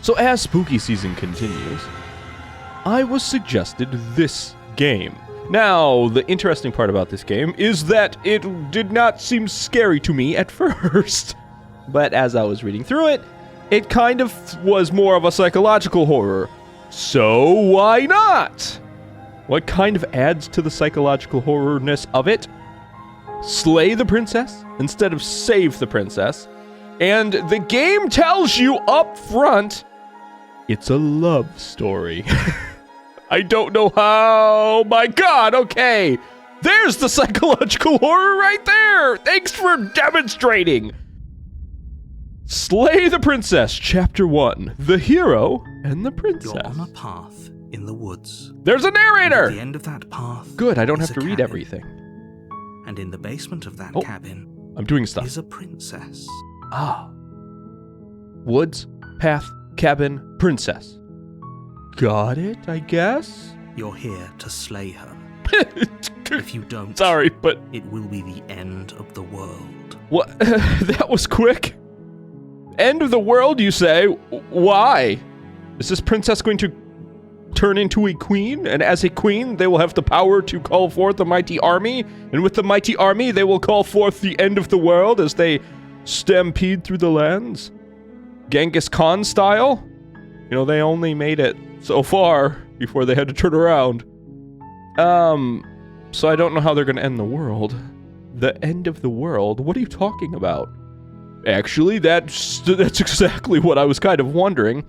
So as spooky season continues, I was suggested this game. Now, the interesting part about this game is that it did not seem scary to me at first. But as I was reading through it, it kind of was more of a psychological horror. So why not? What kind of adds to the psychological horrorness of it? Slay the princess instead of save the princess. And the game tells you up front, it's a love story. I don't know how. My God, okay. There's the psychological horror right there. Thanks for demonstrating. Slay the Princess, Chapter 1. The Hero and the Princess. You're on a path in the woods. There's a narrator! At the end of that path. Good, I don't is have to a read cabin. everything. And in the basement of that cabin I'm doing stuff. is a princess. Ah. Woods, path, cabin, princess. Got it, I guess? You're here to slay her. If you don't, Sorry, but... it will be the end of the world. What? That was quick. End of the world, you say? Why? Is this princess going to turn into a queen? And as a queen, they will have the power to call forth a mighty army? And with the mighty army, they will call forth the end of the world as they stampede through the lands? Genghis Khan style? You know, they only made it so far before they had to turn around. So I don't know how they're going to end the world. The end of the world? What are you talking about? Actually, that's exactly what I was kind of wondering.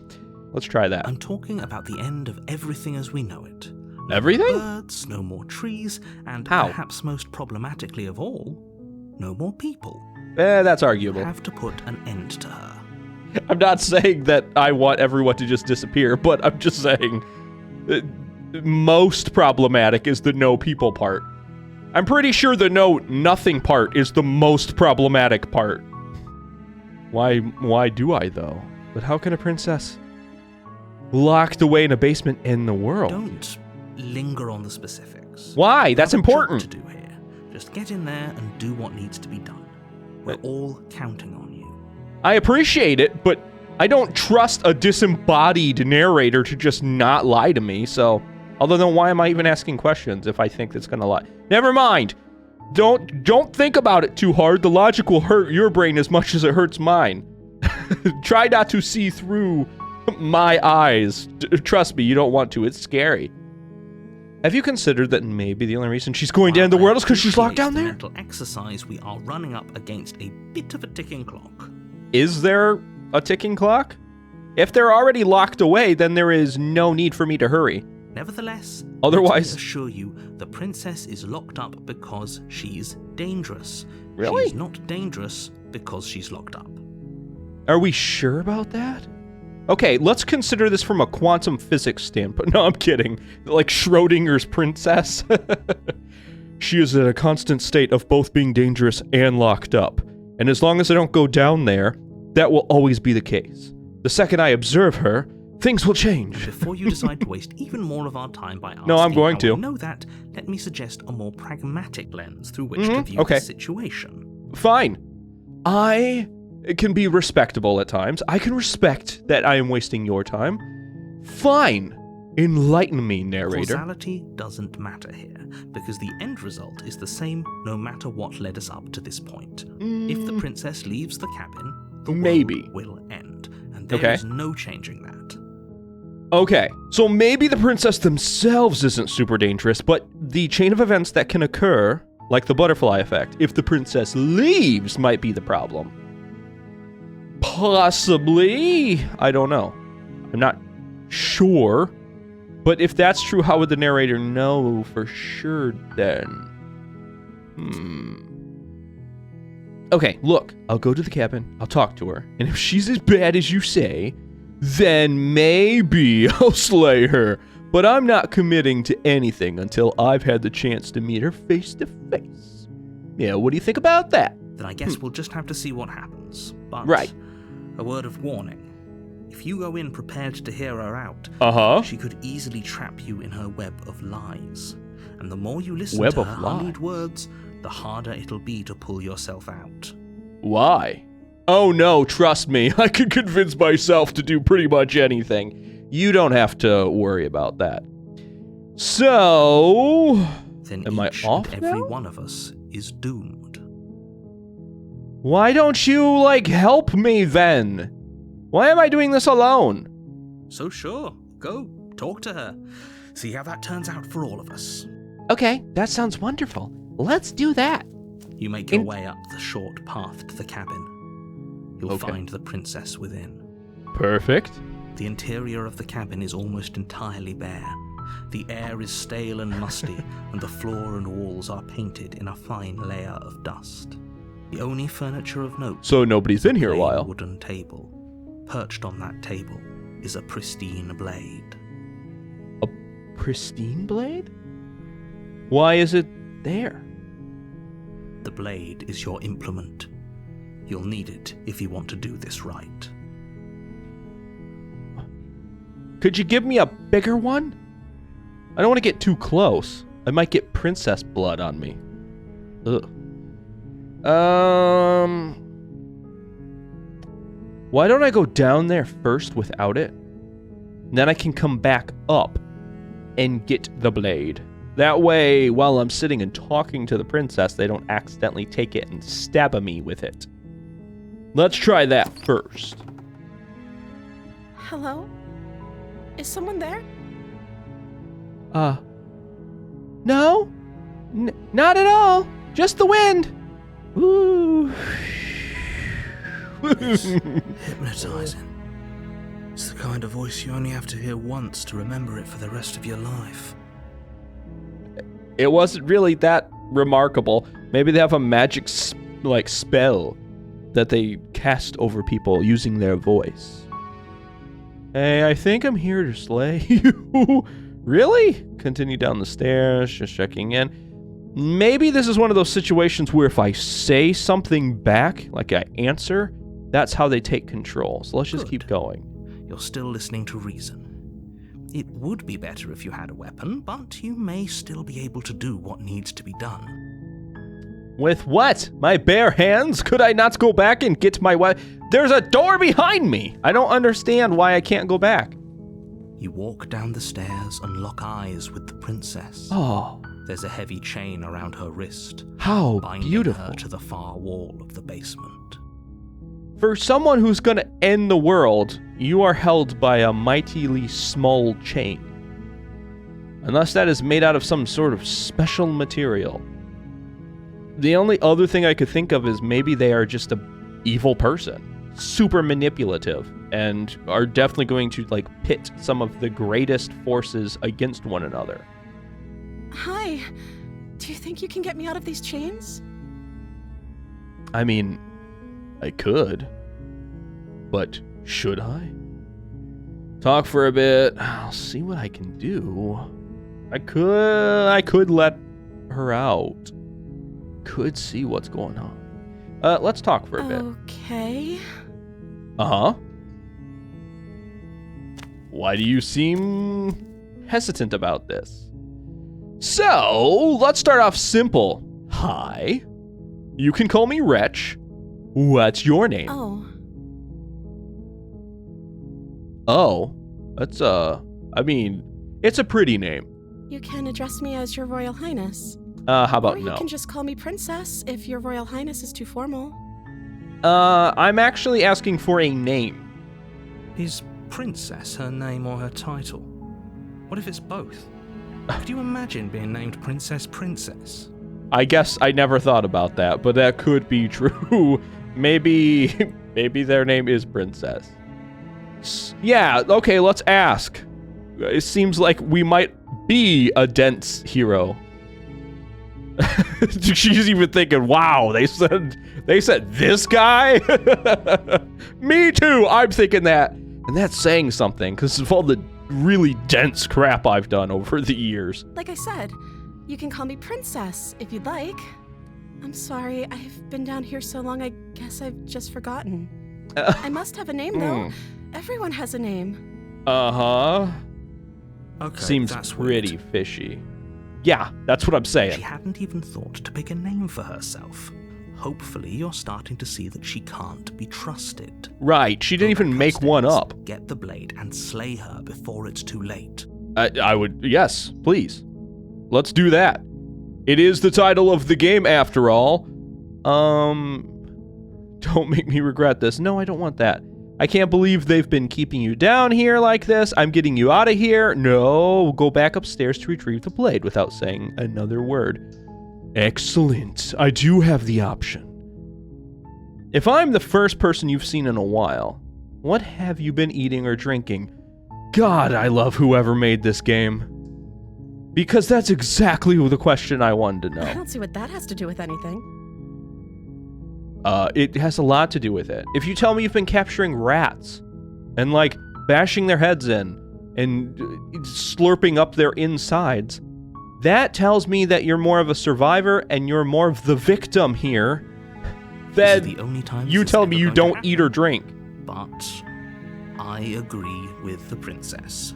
Let's try that. I'm talking about the end of everything as we know it. No Everything? more birds, no more trees, and How? perhaps most problematically of all, no more people. That's arguable. You have to put an end to her. I'm not saying that I want everyone to just disappear, but I'm just saying most problematic is the no people part. I'm pretty sure the no nothing part is the most problematic part. Why do I, though? But how can a princess locked away in a basement in the world? Don't linger on the specifics. Why? That's You have a job important. to do here. Just get in there and do what needs to be done. We're all counting on you. I appreciate it, but I don't trust a disembodied narrator to just not lie to me, so... Other than why am I even asking questions if I think it's gonna lie? Never mind! Don't think about it too hard. The logic will hurt your brain as much as it hurts mine. Try not to see through my eyes. Trust me, you don't want to. It's scary. Have you considered that maybe the only reason she's going to end the world is because she's locked down The there? mental exercise, we are running up against a bit of a ticking clock. Is there a ticking clock? If they're already locked away, then there is no need for me to hurry. Nevertheless, Otherwise- let me assure you, the princess is locked up because she's dangerous. Really? She's not dangerous because she's locked up. Are we sure about that? Okay, let's consider this from a quantum physics standpoint. No, I'm kidding. Like Schrodinger's princess. She is in a constant state of both being dangerous and locked up. And as long as I don't go down there, that will always be the case. The second I observe her, things will change. Before you decide to waste even more of our time by asking No, I'm going how to. we know that, let me suggest a more pragmatic lens through which to view okay. the situation. Fine. I can be respectable at times. I can respect that I am wasting your time. Fine. Enlighten me, narrator. Causality doesn't matter here, because the end result is the same no matter what led us up to this point. If the princess leaves the cabin, the Maybe. world will end, and there is no changing that. Okay, so maybe the princess themselves isn't super dangerous, but the chain of events that can occur, like the butterfly effect, if the princess leaves, might be the problem. Possibly. I don't know. I'm not sure. But if that's true, how would the narrator know for sure then? Okay, look, I'll go to the cabin, I'll talk to her, and if she's as bad as you say, then maybe I'll slay her. But I'm not committing to anything until I've had the chance to meet her face to face. Yeah, what do you think about that? Then I guess we'll just have to see what happens. But Right. a word of warning. If you go in prepared to hear her out, she could easily trap you in her web of lies. And the more you listen Web to of her lies? honeyed words, the harder it'll be to pull yourself out. Why? Oh no, trust me, I can convince myself to do pretty much anything. You don't have to worry about that. So, then am I each off and every now? one of us is doomed. Why don't you, like, help me then? Why am I doing this alone? So sure, go, talk to her. See how that turns out for all of us. Okay, that sounds wonderful. Let's do that. You make your way up the short path to the cabin. You'll find the princess within. Perfect. The interior of the cabin is almost entirely bare. The air is stale and musty, and the floor and walls are painted in a fine layer of dust. The only furniture of note... So nobody's in here a plain while. wooden table. Perched on that table is a pristine blade. A pristine blade? Why is it there? The blade is your implement. You'll need it if you want to do this right. Could you give me a bigger one? I don't want to get too close. I might get princess blood on me. Ugh. Why don't I go down there first without it? Then I can come back up and get the blade. That way, while I'm sitting and talking to the princess, they don't accidentally take it and stab me with it. Let's try that first. Hello? Is someone there? No? Not at all. Just the wind. Ooh. It's hypnotizing. It's the kind of voice you only have to hear once to remember it for the rest of your life. It wasn't really that remarkable. Maybe they have a magic spell that they cast over people using their voice. Hey, I think I'm here to slay you. Really? Continue down the stairs, just checking in. Maybe this is one of those situations where if I say something back, like I answer, that's how they take control. So let's just keep going. You're still listening to reason. It would be better if you had a weapon, but you may still be able to do what needs to be done. With what? My bare hands? Could I not go back and get my weapon? There's a door behind me! I don't understand why I can't go back. You walk down the stairs and lock eyes with the princess. Oh. There's a heavy chain around her wrist. How binding beautiful. her to the far wall of the basement. For someone who's gonna end the world, you are held by a mightily small chain. Unless that is made out of some sort of special material. The only other thing I could think of is maybe they are just an evil person. Super manipulative. And are definitely going to, like, pit some of the greatest forces against one another. Hi. Do you think you can get me out of these chains? I mean, I could. But should I? Talk for a bit. I'll see what I can do. I could let her out. Could see what's going on. Let's talk for a bit. Okay. Uh-huh. Why do you seem hesitant about this? So, let's start off simple. Hi. You can call me Wretch. What's your name? Oh, that's I mean, it's a pretty name. You can address me as Your Royal Highness. How about or you no? can just call me Princess if Your Royal Highness is too formal. I'm actually asking for a name. Is Princess her name or her title? What if it's both? Could you imagine being named Princess? I guess I never thought about that, but that could be true. Maybe their name is Princess. Yeah, okay, let's ask. It seems like we might be a dense hero. She's even thinking, wow, they said this guy? Me too, I'm thinking that. And that's saying something, because of all the really dense crap I've done over the years. Like I said, you can call me Princess if you'd like. I'm sorry, I've been down here so long, I guess I've just forgotten. I must have a name, though. Everyone has a name. Uh-huh. Okay, seems that's pretty weird. fishy. Yeah, that's what I'm saying. She hadn't even thought to pick a name for herself. Hopefully you're starting to see that she can't be trusted. Right, she didn't even make one up. Get the blade and slay her before it's too late. I would, yes, please. Let's do that. It is the title of the game after all. Don't make me regret this. No, I don't want that. I can't believe they've been keeping you down here like this. I'm getting you out of here. No, go back upstairs to retrieve the blade without saying another word. Excellent. I do have the option. If I'm the first person you've seen in a while, what have you been eating or drinking? God, I love whoever made this game. Because that's exactly the question I wanted to know. I don't see what that has to do with anything. It has a lot to do with it. If you tell me you've been capturing rats and, like, bashing their heads in and slurping up their insides, that tells me that you're more of a survivor and you're more of the victim here. Then you tell me you don't eat or drink. But I agree with the princess.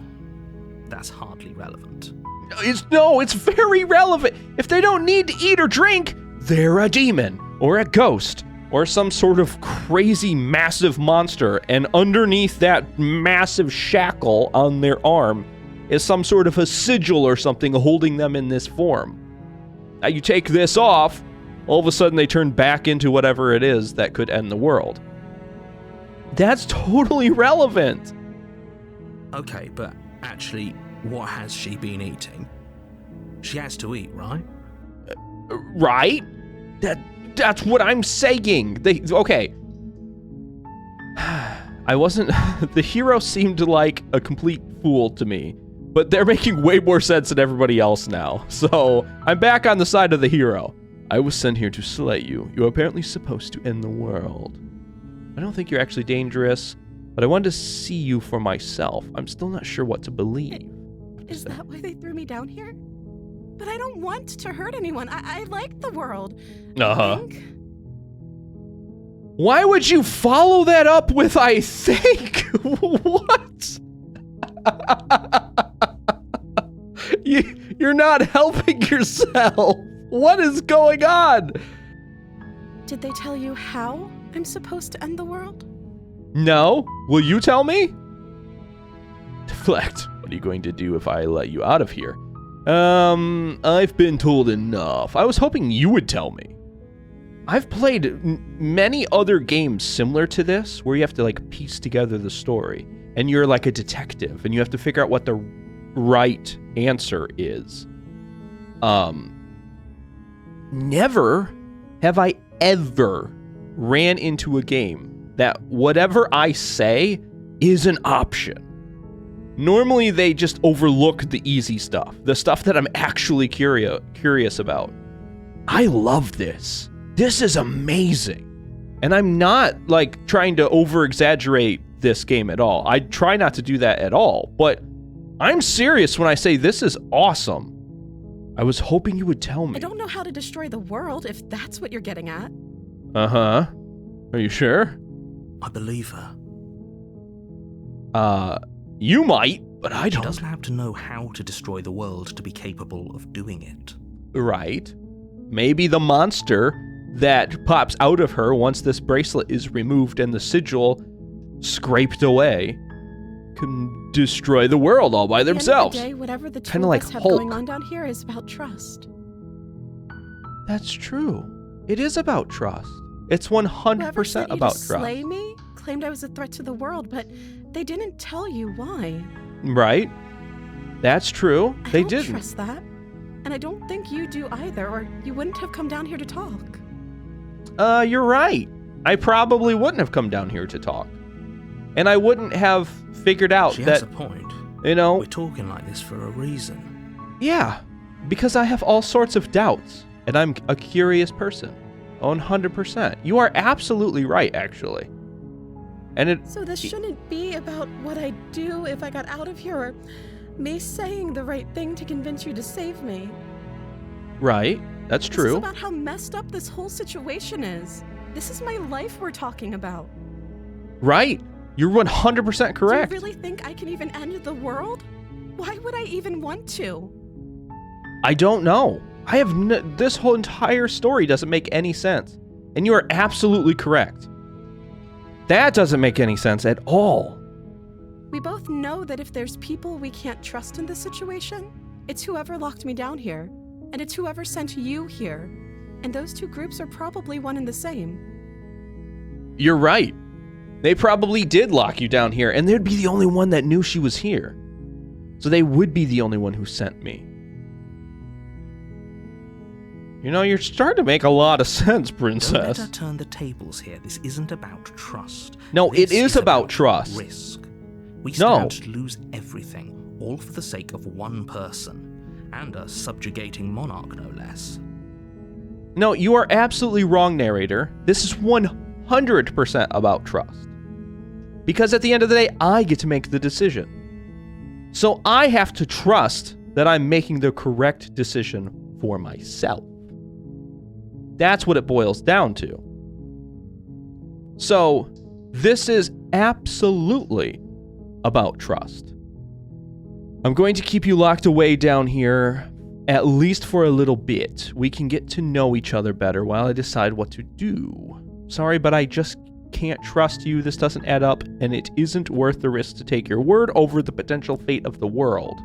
That's hardly relevant. It's very relevant. If they don't need to eat or drink, they're a demon or a ghost or some sort of crazy massive monster, and underneath that massive shackle on their arm is some sort of a sigil or something holding them in this form. Now you take this off, all of a sudden they turn back into whatever it is that could end the world. That's totally relevant. Okay, but actually, what has she been eating? She has to eat, right? Right? That's what I'm saying. Okay. I wasn't... The hero seemed like a complete fool to me, but they're making way more sense than everybody else now. So, I'm back on the side of the hero. I was sent here to slay you. You're apparently supposed to end the world. I don't think you're actually dangerous, but I wanted to see you for myself. I'm still not sure what to believe. Is that why they threw me down here? But I don't want to hurt anyone. I like the world. Uh-huh. Why would you follow that up with I think? What? You're not helping yourself. What is going on? Did they tell you how I'm supposed to end the world? No. Will you tell me? Deflect. What are you going to do if I let you out of here? I've been told enough. I was hoping you would tell me. I've played many other games similar to this, where you have to, like, piece together the story, and you're like a detective, and you have to figure out what the right answer is. Never have I ever ran into a game that whatever I say is an option. Normally, they just overlook the easy stuff, the stuff that I'm actually curious about. I love this. This is amazing. And I'm not, like, trying to over-exaggerate this game at all. I try not to do that at all, but I'm serious when I say this is awesome. I was hoping you would tell me. I don't know how to destroy the world, if that's what you're getting at. Uh-huh. Are you sure? I believe her. You might, but I don't. She doesn't have to know how to destroy the world to be capable of doing it. Right. Maybe the monster that pops out of her once this bracelet is removed and the sigil scraped away can destroy the world all by themselves. At the end of the day, whatever the two Kinda of like us have Hulk. going on down here is about trust. That's true. It is about trust. It's 100% about trust. Slay me claimed I was a threat to the world, but they didn't tell you why. Right. That's true. They I don't didn't. trust that. And I don't think you do either, or you wouldn't have come down here to talk. You're right. I probably wouldn't have come down here to talk. And I wouldn't have figured out She that, has a point. you know... We're talking like this for a reason. Yeah, because I have all sorts of doubts, and I'm a curious person. 100%. You are absolutely right, actually. And it... So this shouldn't be about what I'd do if I got out of here, or me saying the right thing to convince you to save me. Right, that's true. This is about how messed up this whole situation is. This is my life we're talking about. Right, you're 100% correct. Do you really think I can even end the world? Why would I even want to? I don't know. I have this whole entire story doesn't make any sense. And you are absolutely correct. That doesn't make any sense at all. We both know that if there's people we can't trust in this situation, it's whoever locked me down here, and it's whoever sent you here. And those two groups are probably one and the same. You're right. They probably did lock you down here, and they'd be the only one that knew she was here. So they would be the only one who sent me. You know, you're starting to make a lot of sense, Princess. Don't let her turn the tables here. This isn't about trust. No, This it is about trust. Risk. We No. stand to lose everything, all for the sake of one person, and a subjugating monarch, no less. No, you are absolutely wrong, narrator. This is 100% about trust. Because at the end of the day, I get to make the decision. So I have to trust that I'm making the correct decision for myself. That's what it boils down to. So, this is absolutely about trust. I'm going to keep you locked away down here, at least for a little bit. We can get to know each other better while I decide what to do. Sorry, but I just can't trust you. This doesn't add up, and it isn't worth the risk to take your word over the potential fate of the world.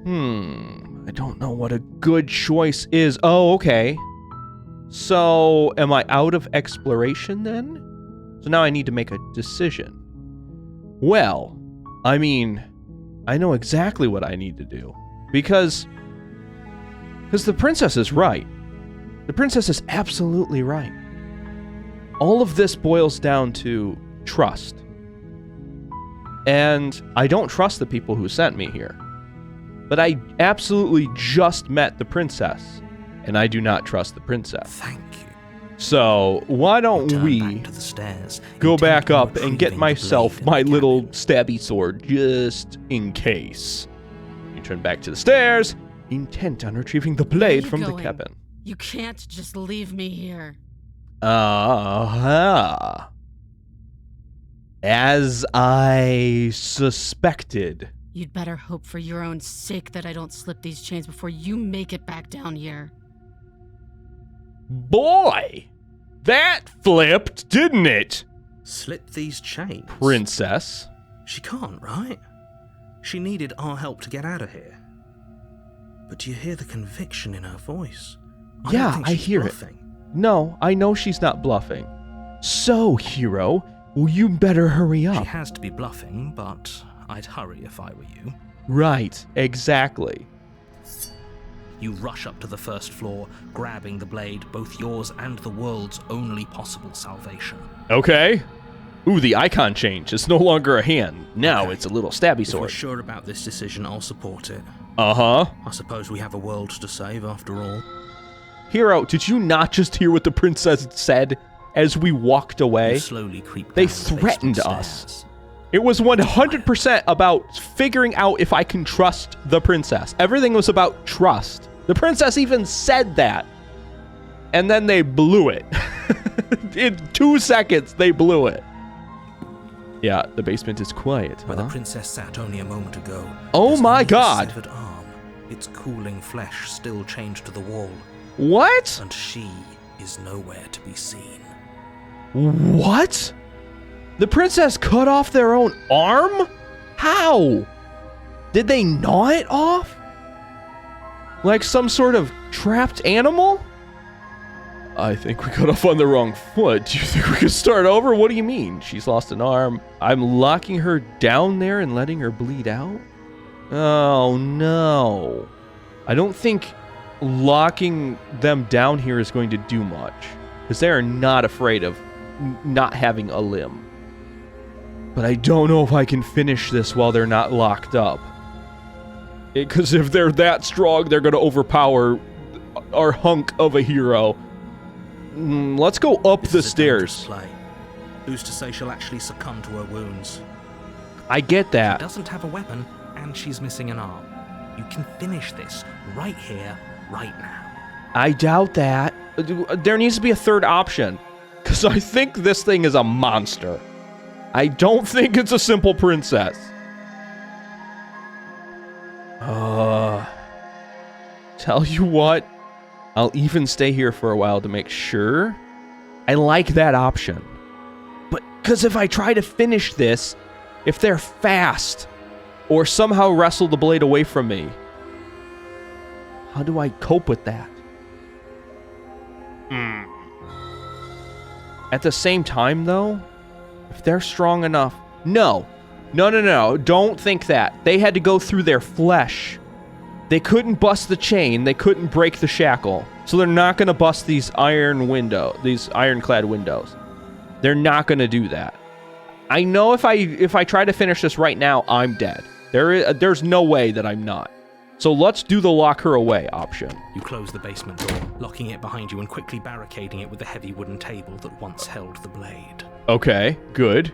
I don't know what a good choice is. Oh, okay. So, am I out of exploration then? So now I need to make a decision. Well, I mean, I know exactly what I need to do. Because the princess is right. The princess is absolutely right. All of this boils down to trust. And I don't trust the people who sent me here. But I absolutely just met the princess. And I do not trust the princess. Thank you. So, why don't Turn we back to the stairs, go intent back on up and get retrieving the myself blade my and little cabin. stabby sword, just in case. You turn back to the stairs, intent on retrieving the blade you from the going? cabin. You can't just leave me here. As I suspected. You'd better hope for your own sake that I don't slip these chains before you make it back down here. Boy! That flipped, didn't it? Slip these chains? Princess. She can't, right? She needed our help to get out of here. But do you hear the conviction in her voice? Yeah, don't think I she's hear bluffing. it. No, I know she's not bluffing. So, hero, you better hurry She up. has to be bluffing, but I'd hurry if I were you. Right, exactly. You rush up to the first floor, grabbing the blade, both yours and the world's only possible salvation. Okay. Ooh, the icon changed. It's no longer a hand. Now Okay. it's a little stabby If we're sword. sure about this decision, I'll support it. Uh-huh. I suppose we have a world to save after all. Hero, did you not just hear what the princess said as we walked away? You slowly creep They down the basement threatened us. stairs. It was 100% about figuring out if I can trust the princess. Everything was about trust. The princess even said that. And then they blew it. In 2 seconds, they blew it. Yeah, the basement is quiet, Where the huh? princess sat only a moment ago. Oh there's my only a God. severed arm, its cooling flesh still chained to the wall, What? and she is nowhere to be seen. What? The princess cut off their own arm? How? Did they gnaw it off? Like some sort of trapped animal? I think we got off on the wrong foot. Do you think we could start over? What do you mean? She's lost an arm. I'm locking her down there and letting her bleed out? Oh, no. I don't think locking them down here is going to do much. Because they are not afraid of not having a limb. But I don't know if I can finish this while they're not locked up. Because if they're that strong, they're going to overpower our hunk of a hero. Let's go up This the is a dangerous stairs. play. Who's to say she'll actually succumb to her wounds? I get She that. doesn't have a weapon, and she's missing an arm. You can finish this right here, right now. I doubt that. There needs to be a third option. Because I think this thing is a monster. I don't think it's a simple princess. Tell you what, I'll even stay here for a while to make sure I like that option. But, because if I try to finish this, if they're fast, or somehow wrestle the blade away from me, how do I cope with that? At the same time, though, if they're strong enough... No, don't think that. They had to go through their flesh. They couldn't bust the chain, they couldn't break the shackle. So they're not going to bust these ironclad windows. They're not going to do that. I know if I try to finish this right now, I'm dead. There's no way that I'm not. So let's do the lock her away option. You close the basement door, locking it behind you and quickly barricading it with the heavy wooden table that once held the blade. Okay, good.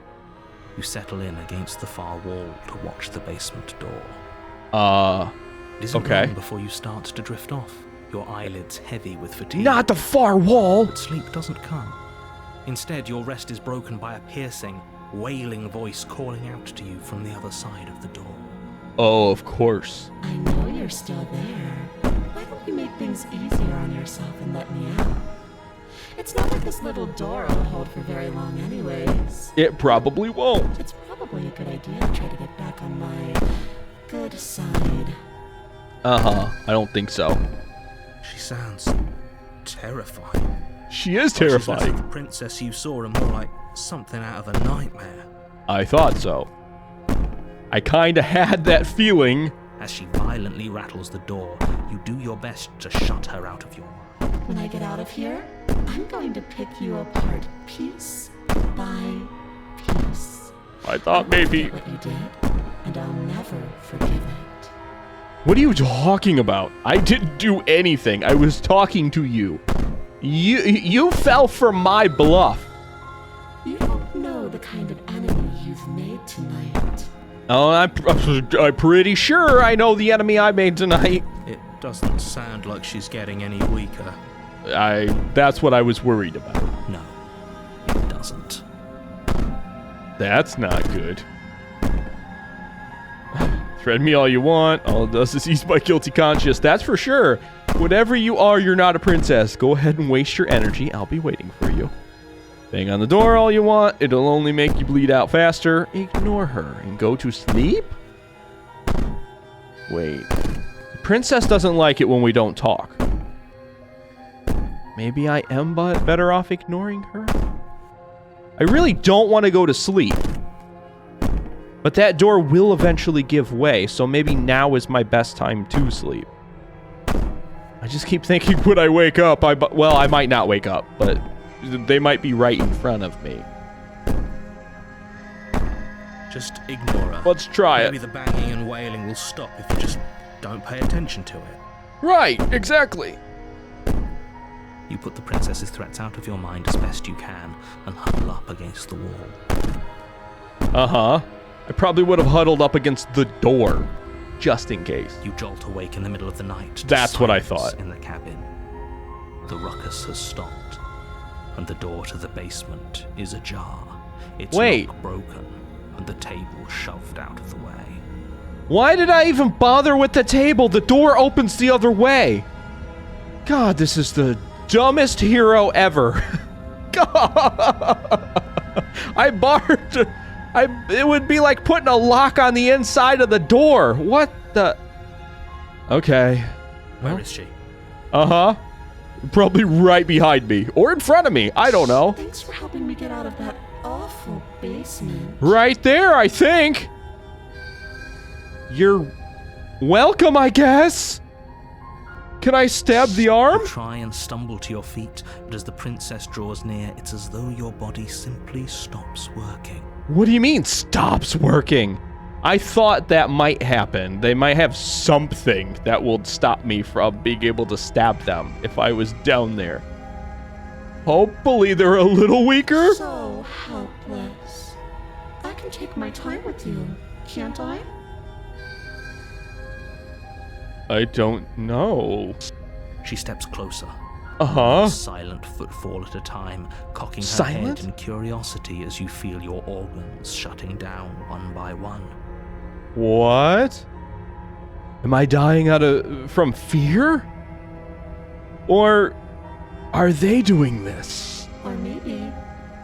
You settle in against the far wall to watch the basement door. It isn't okay. long before you start to drift off, your eyelids heavy with fatigue. Not the far wall! But sleep doesn't come. Instead, your rest is broken by a piercing, wailing voice calling out to you from the other side of the door. Oh, of course. I know you're still there. Why don't you make things easier on yourself and let me out? It's not like this little door will hold for very long anyways. It probably won't. It's probably a good idea to try to get back on my good side. I don't think so. She sounds terrifying. She is She's less terrifying. like the princess you saw and more like something out of a nightmare. I thought so. I kinda had that feeling. As she violently rattles the door, you do your best to shut her out of your mind. When I get out of here, I'm going to pick you apart piece by piece. I thought maybe... What you did, and I'll never forgive it. What are you talking about? I didn't do anything. I was talking to you. You fell for my bluff. You don't know the kind of enemy you've made tonight. Oh, I'm pretty sure I know the enemy I made tonight. It doesn't sound like she's getting any weaker. That's what I was worried about. No, it doesn't. That's not good. Thread me all you want. All it does is ease my guilty conscience. That's for sure. Whatever you are, you're not a princess. Go ahead and waste your energy. I'll be waiting for you. Bang on the door all you want. It'll only make you bleed out faster. Ignore her and go to sleep? Wait. The princess doesn't like it when we don't talk. Maybe I am better off ignoring her? I really don't want to go to sleep. But that door will eventually give way, so maybe now is my best time to sleep. I just keep thinking when I wake up, well, I might not wake up, but they might be right in front of me. Just ignore her. Let's try it. Maybe the banging and wailing will stop if you just don't pay attention to it. Right, exactly. You put the princess's threats out of your mind as best you can and huddle up against the wall. Uh-huh. I probably would have huddled up against the door, just in case. You jolt awake in the middle of the night. to That's what I silence thought. In the cabin. The ruckus has stopped, and the door to the basement is ajar. Its lock broken, and the table shoved out of the way. Why did I even bother with the table? The door opens the other way. God, this is the dumbest hero ever. God. It would be like putting a lock on the inside of the door. What the? Okay. Where is she? Uh-huh. Probably right behind me. Or in front of me. I don't know. Thanks for helping me get out of that awful basement. Right there, I think. You're welcome, I guess. Can I stab the arm? You try and stumble to your feet, but as the princess draws near, it's as though your body simply stops working. What do you mean, stops working? I thought that might happen. They might have something that will stop me from being able to stab them if I was down there. Hopefully they're a little weaker. So helpless. I can take my time with you, can't I? I don't know. She steps closer. Uh-huh. Silent footfall at a time, cocking her Silent? head in curiosity as you feel your organs shutting down one by one. What? Am I dying from fear? Or are they doing this? Or maybe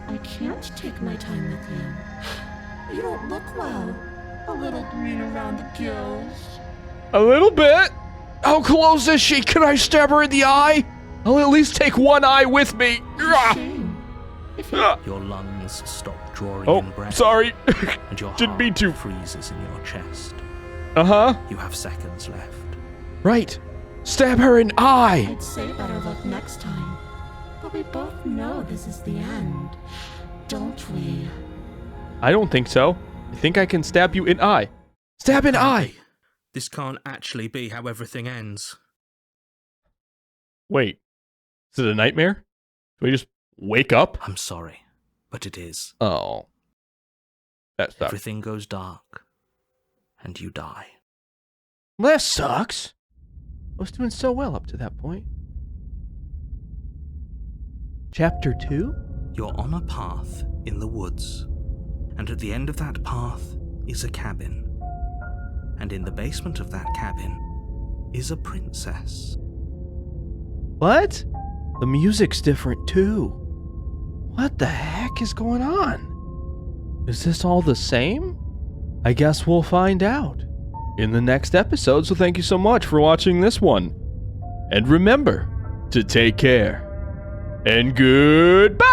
I can't take my time with you. You don't look well. A little green around the gills. A little bit. How close is she? Can I stab her in the eye? I'll at least take one eye with me. Shame. If you Your lungs stop drawing Oh, in breath. sorry. And your Didn't mean to. heart freezes in your chest. Uh-huh. You have seconds left. Right. Stab her in eye. I'd say better luck next time. But we both know this is the end, don't we? I don't think so. I think I can stab you in eye. Stab in eye. This can't actually be how everything ends. Wait. Is it a nightmare? Do we just wake up? I'm sorry, but it is. Oh. That sucks. Everything goes dark, and you die. That sucks. I was doing so well up to that point. Chapter 2? You're on a path in the woods, and at the end of that path is a cabin. And in the basement of that cabin is a princess. What? The music's different too. What the heck is going on? Is this all the same? I guess we'll find out in the next episode, so thank you so much for watching this one. And remember to take care. And goodbye!